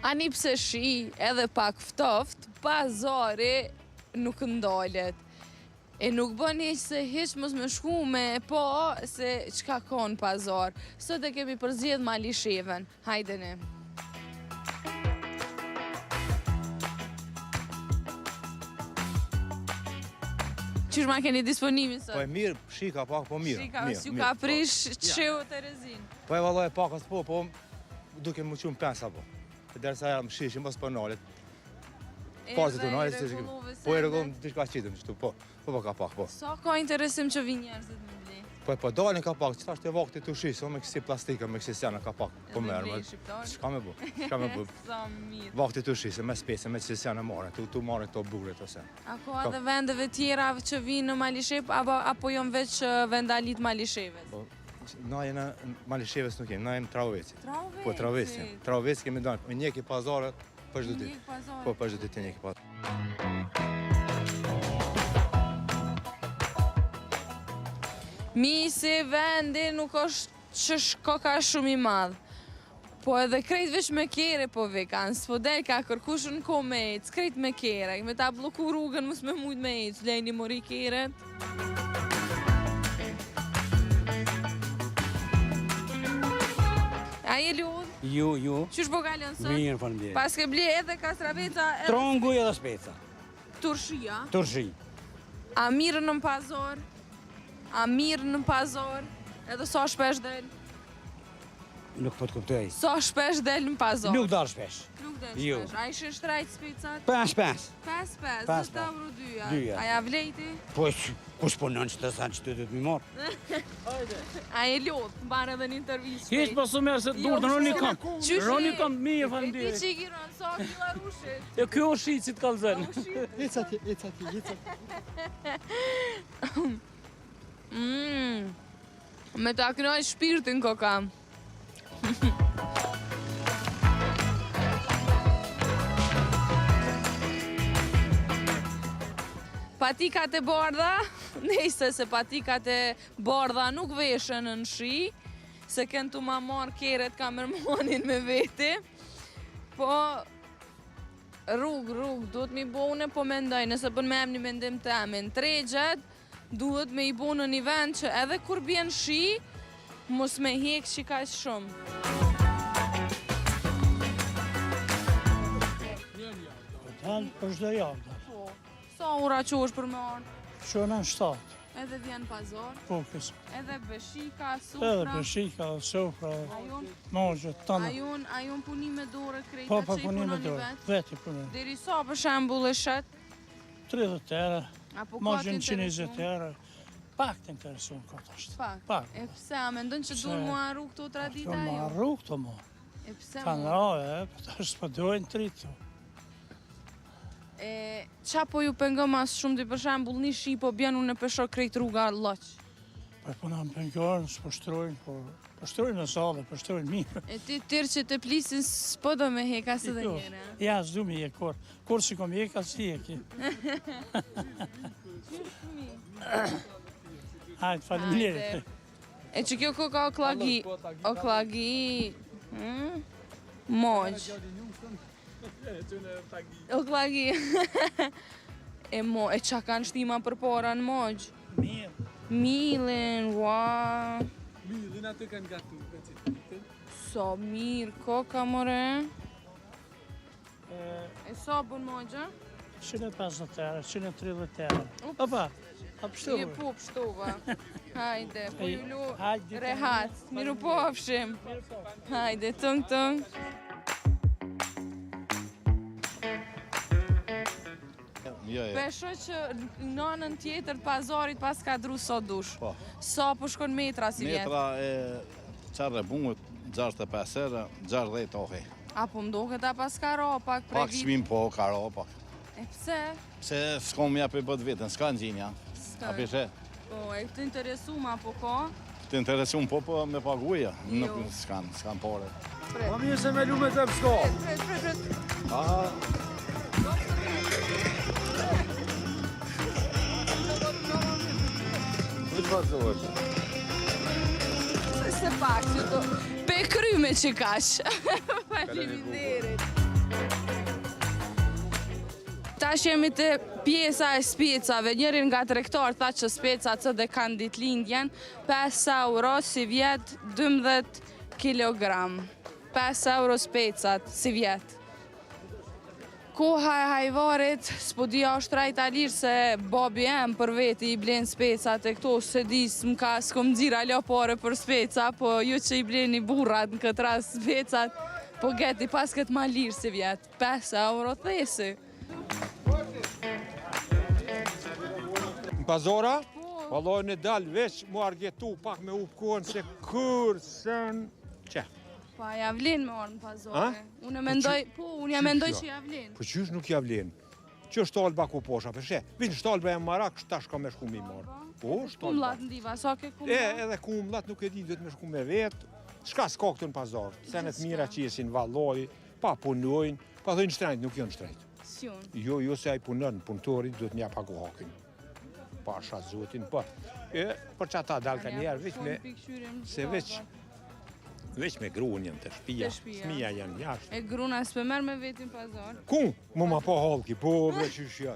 Ani pse shi edhe pak ftoft, pazari nuk ndalet. E nuk bën hiq se hiq mos me shku me po se çka ka në pazar. Sot e kemi përzgjedh Malisheven. Hajdeni. Qysh ma keni disponimi sot? Po e mirë, shika pak, po mirë. Shika, s'ju ka prish qeu të rezin. Po e vallaj pakas po duke më qumë pensa po. Derisa jam shishim, mos po nalet. Pazit të nalet, po e rregullon diçka qitëm kështu, po ka pak, po. Sa ka interesim që vinë njerëzit me ble? Po dalin ka pak, çfarë është vakti të shis, me kësi plastika, me kësi sjana ka pak, po merr. Çka më bë? Çka më bë? Sa mirë. Vakti të shis, me spesë, me kësi sjana marrën, tu marrën to buret ose. A ka edhe vendeve tjera që vinë në Malishev apo janë veç vendalit Malisheves? Po, na jena Malisheves nuk jemi, na jemi Travoveci. Travoveci? Po Travoveci. Travoveci kemi dalë, me njeki pazare për çdo ditë. Po për çdo ditë njeki pazare. Mi se vendi nuk është që shko ka shumë i madhë. Po edhe krejt veç me kere po vekan, s'po del ka kërkush në ko me ec, krejt me kere, me ta bloku rrugën mus me mujt me ec, lejni mori keret. A je lodh? Ju. Qysh po kalon sot? Mirë, faleminderit. Pas ke ble edhe kastraveca edhe... Trongu edhe speca. Turshia? Turshi. A mirë në pazar? A mirë në pazar? Edhe sa shpesh del? Nuk po të kuptoj. Sa shpesh del në pazar? Nuk dal shpesh. Nuk del Jo. shpesh. A ishe shtrajt specat? 5. 5, 10 euro dyja. Dyja. A ja vlejti? Po kush punon që të sanë që të du të mi morë? A e lodh, mbarë edhe një intervjist. Hiç po su merë se të durë, roni kam. Qysh Roni e? kam mirë, Ti faleminderit. që i giron, sa kila rushit? E kjo është shqit si të kalëzën. Ec ati. Me ta kënoj shpirtin ko kam. Patikat e bardha, nejse se patikat e bardha nuk veshen në shi, se kënë të ma marë keret kamermanin me veti, po rrugë, duhet mi bone, po mendoj, nëse pën me emni mendim të emin, tregjet, duhet me i bo në një vend që edhe kur bjen shi, mos me hek që ka shumë. Dalë për çdo javë. Po, sa ura që është për me arë? Shona në 7. Edhe vjen pazar, Po kësë. edhe beshika, Edhe sufra. peshika, sofra, Ajon, mogjët, tanë. ajon punime dore krejta Po, që i punime punoni dorë. vetë. Veti punime. Deri sa për shembull e shet? 30 euro, Apo ka të mogjën 120 interesuar? euro. Pak të interesuar këtë është. Pak. E pse, a mendon që duhet mu arru këto tradita Këto më jo? arru këto më. E pse Kanë mu? raje, për të është për dojnë tritu. Qa po ju pengë mas shumë, për shembull një shi po bjen unë e pesho krejt rruga loq. Po po në pengarën, së pështrojnë, po pështrojnë në zale, pështrojnë mirë. E ti tërë që të plisin s'po do me heka së dhe Jo. njëre. Ja, s'du mi je kur. Kur si kom je, ka si je ki. Hajtë, faleminderit. E që kjo ko ka oklagi, mojq. Oklagi. E qa kanë shtima për para në mojq? Mirë. Milen, ua. Milin aty kanë gatu. So mirë, koka more. E sa bën mojqa? 150 euro, 130 euro. Opa, a Je pështu? po pështova. Hajde, po ju lu Hajde, rehat. Miru po afshim. Hajde, tung. Pesho që nënën tjetër të pazarit pas ka dru so dush. Po. Sa po shkon metra si vjetë? Metra e qarë e bungut, 65 euro, 60 ohe. Apo mdoket a pas ka ro, pak Pak pregit? shmim po, ka ro, pak. E pse? Pse s'kom mja për bët vetën, s'ka në gjinja. S'ka. A pishe, Po, e këtë interesu ma po ka? të interesum po me paguja, Jo. nuk s'kan pare. Po mirë se me lume të pësko. Pret. Aha. Këtë pazohet? Se pak që to... Pe kryme që kash. Faleminderit. Tash jemi të pjesa e specave. Njërin nga tregtar tha që specat që dhe kanë ditëlindjen, 5 euro si vjet, 12 kilogram. 5 euro specat si vjet. Koha e hajvarit, s'po dija është rajta lirë se babi em për veti i blen specat e këto, se di s'kom dzira la pare për speca, po ju që i bleni burrat në këtë ras specat, po geti pas këtë ma lirë si vjet. 5 euro thesi. Në pazora, valloj në dal veç mu argetu pak me upkohen se kërsen që. Pa javlin me orë në pazore. Unë mendoj që javlin. Po qysh nuk javlin? Që shtalba ku posha, përshe? Vinë shtalba e marak, tash ka me shku mi marë. Po, shtalba. Kumlat ndiva, sa ke kumlat? Edhe kumlat nuk e di, dhëtë me shku me vetë. Shka s'ka këtë në pazar? Senet mira që jesin valloj, pa punojnë, pa dhëjnë shtrejt, nuk jënë shtrejt. S'jon. Jo se ai punon, punëtori, duhet mja pagu hakin. Pasha zotin, po. Për që ata dalë ka njerë, veç me gruën janë të shpia, smija janë jashtë. E gruna s'pe merë me vetin pazar? Ku? Mu ma po halki, po, veç ishja.